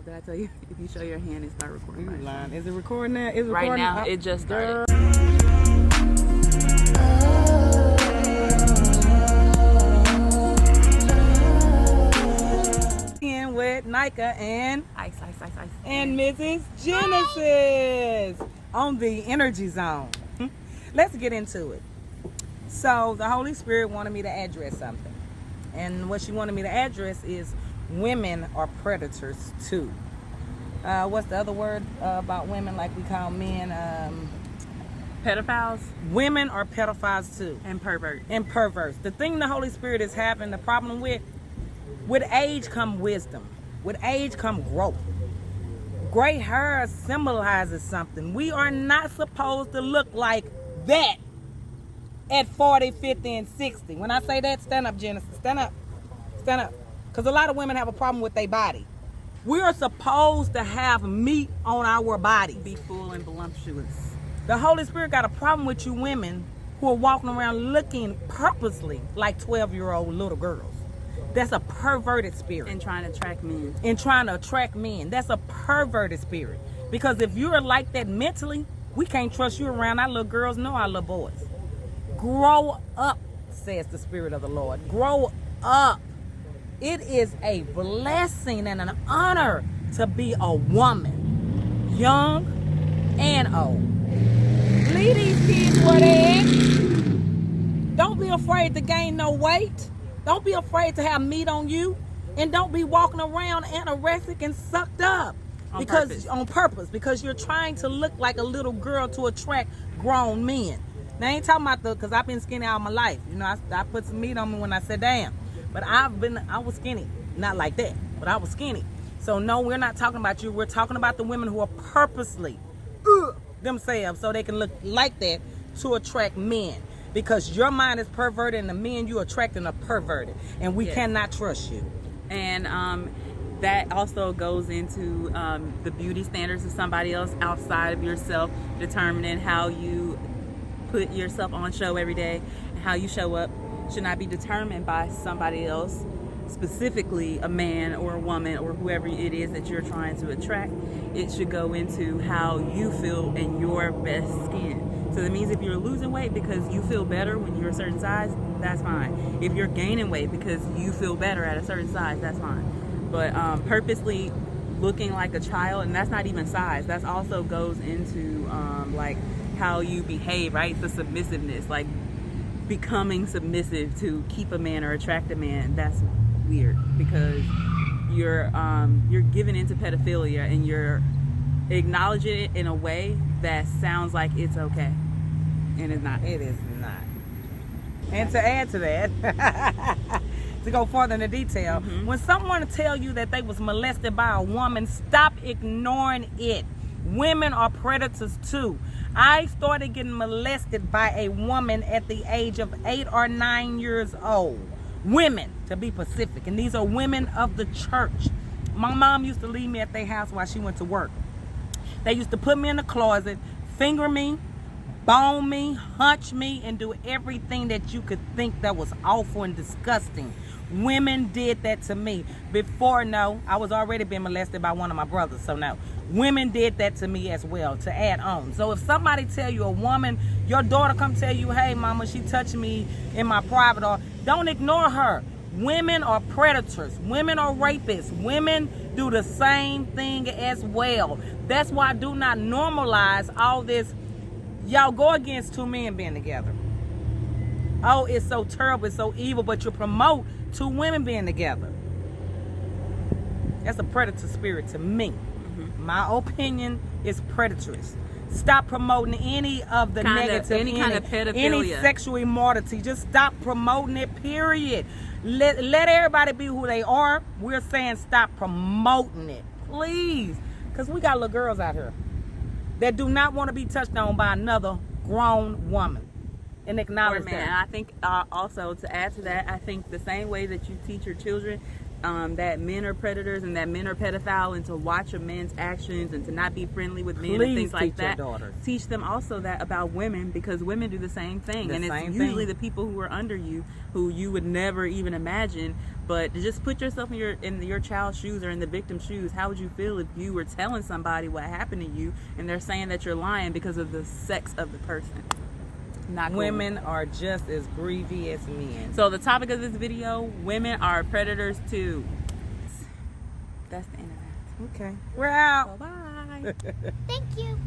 Did I tell you? If you show your hand and start recording. You lying. Is it recording now? Is it right recording? now? It just started. With Nika and Ice. and Mrs. Genesis on the Energy Zone. Let's get into it. So the Holy Spirit wanted me to address something, and what she wanted me to address is women are predators too. What's the other word about women, like we call men? Pedophiles. Women are pedophiles too. And perverts. And perverts. The thing the Holy Spirit is having the problem with age come wisdom. With age come growth. Gray hair symbolizes something. We are not supposed to look like that at 40, 50, and 60. When I say that, stand up, Genesis. Stand up. Stand up. Because a lot of women have a problem with their body. We are supposed to have meat on our bodies. Be full and voluptuous. The Holy Spirit got a problem with you women who are walking around looking purposely like 12-year-old little girls. That's a perverted spirit. And trying to attract men. And trying to attract men. That's a perverted spirit. Because if you're like that mentally, we can't trust you around our little girls nor our little boys. Grow up, says the Spirit of the Lord. Grow up. It is a blessing and an honor to be a woman, young and old. Leave these kids where they at. Don't be afraid to gain no weight. Don't be afraid to have meat on you, and don't be walking around anorexic and sucked up on purpose because you're trying to look like a little girl to attract grown men. Now I ain't talking about because I've been skinny all my life. You know, I put some meat on me when I sat down, but I was skinny, not like that, but I was skinny. So no, we're not talking about you. We're talking about the women who are purposely themselves so they can look like that to attract men. Because your mind is perverted and the men you attracting are perverted. And we cannot trust you. And that also goes into the beauty standards of somebody else outside of yourself, determining how you put yourself on show every day and how you show up should not be determined by somebody else, specifically a man or a woman or whoever it is that you're trying to attract. It should go into how you feel in your best skin. So that means if you're losing weight because you feel better when you're a certain size, that's fine. If you're gaining weight because you feel better at a certain size, that's fine. But purposely looking like a child, and that's not even size, that also goes into like how you behave, right? The submissiveness, like becoming submissive to keep a man or attract a man. That's weird because you're giving into pedophilia and you're acknowledging it in a way that sounds like it's okay, and it's not. It is not. And to add to that, to go further into detail, when someone tell you that they was molested by a woman, stop ignoring it. Women are predators too. I started getting molested by a woman at the age of 8 or 9 years old. Women, to be specific, and these are women of the church. My mom used to leave me at their house while she went to work. They used to put me in the closet, finger me, bone me, hunch me, and do everything that you could think that was awful and disgusting. Women did that to me. Before, no, I was already being molested by one of my brothers, so no. Women did that to me as well, to add on. So if somebody tell you, a woman, your daughter come tell you, hey mama, she touched me in my private, or don't ignore her. Women are predators. Women are rapists. Women do the same thing as well. That's why I do not normalize all this. Y'all go against two men being together. Oh, it's so terrible, it's so evil, but you promote two women being together. That's a predator spirit to me. My opinion is predatorous. Stop promoting any of the negative, any kind of pedophilia, any sexual immorality. Just stop promoting it, period. Let everybody be who they are. We're saying stop promoting it, please. Because we got little girls out here that do not want to be touched on by another grown woman. And acknowledge that. I think also to add to that, I think the same way that you teach your children that men are predators and that men are pedophile, and to watch a man's actions and to not be friendly with men and Please things like teach your that. daughters. Teach them also that about women, because women do the same thing. And it's usually the people who are under you who you would never even imagine. But to just put yourself in your child's shoes or in the victim's shoes. How would you feel if you were telling somebody what happened to you and they're saying that you're lying because of the sex of the person? Not cool. Women are just as greedy as men. So the topic of this video, women are predators too. That's the end of that. Okay, we're out. Bye-bye. Thank you.